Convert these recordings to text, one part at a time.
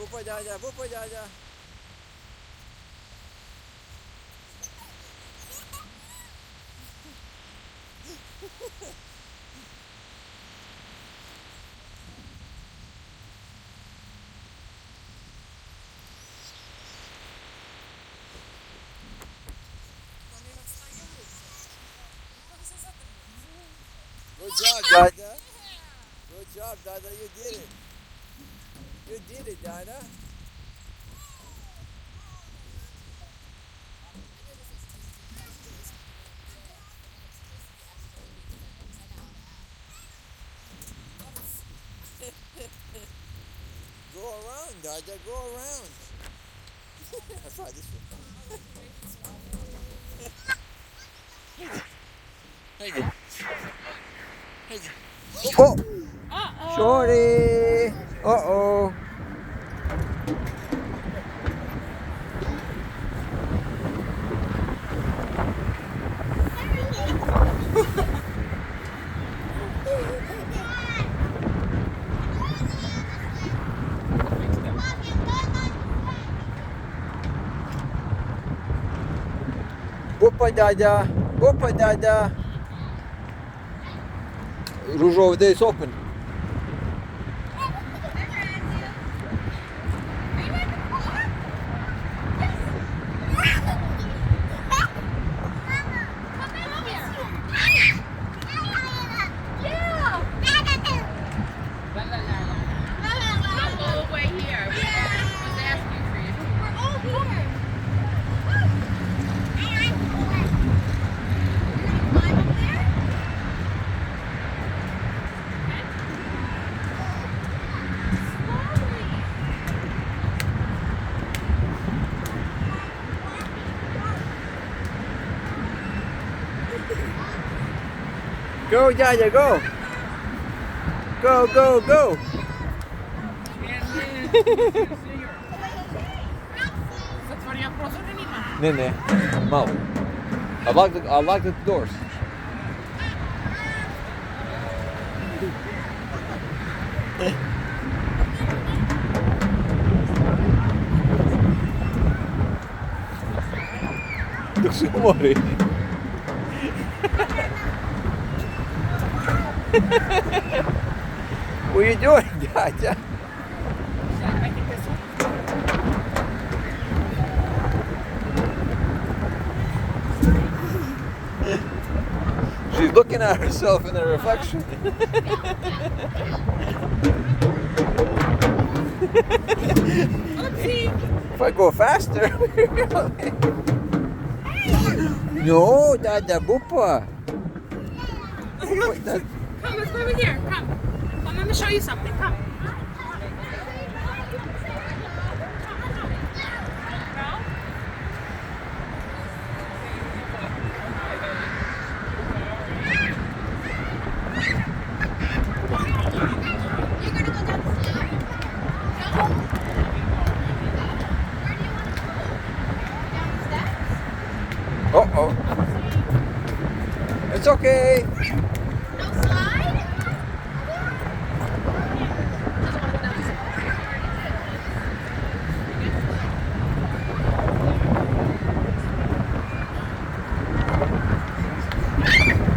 Пупа дядя, пупа дядя. Good job, Dada. Good job, Dada. You did it. You did it, Dada. Go around, Dada. Go around. That's right, this way. Hey, hey. Oh, sorry. Uh-oh. Опа, дядя. Опа, дядя. Różowy day is open. Go, Dada, go. Go, go, go. Nee, nee. Mal. I like the doors. Toch zo mooi. What are you doing, Dada? She's looking at herself in the reflection. If I go faster. No, Dada, Bupa. Come, let's go over here. Come. I'm going to show you something. Come. Uh-oh. It's okay.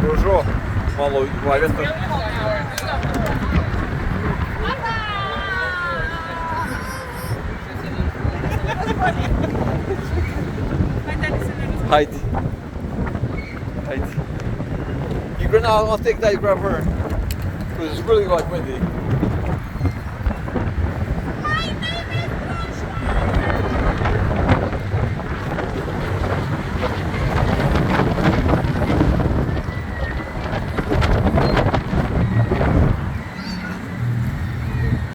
Хорошо. Мало ловится. Haydi. Haydi. You go now, I'll take that, you grab her. Because it's really like windy.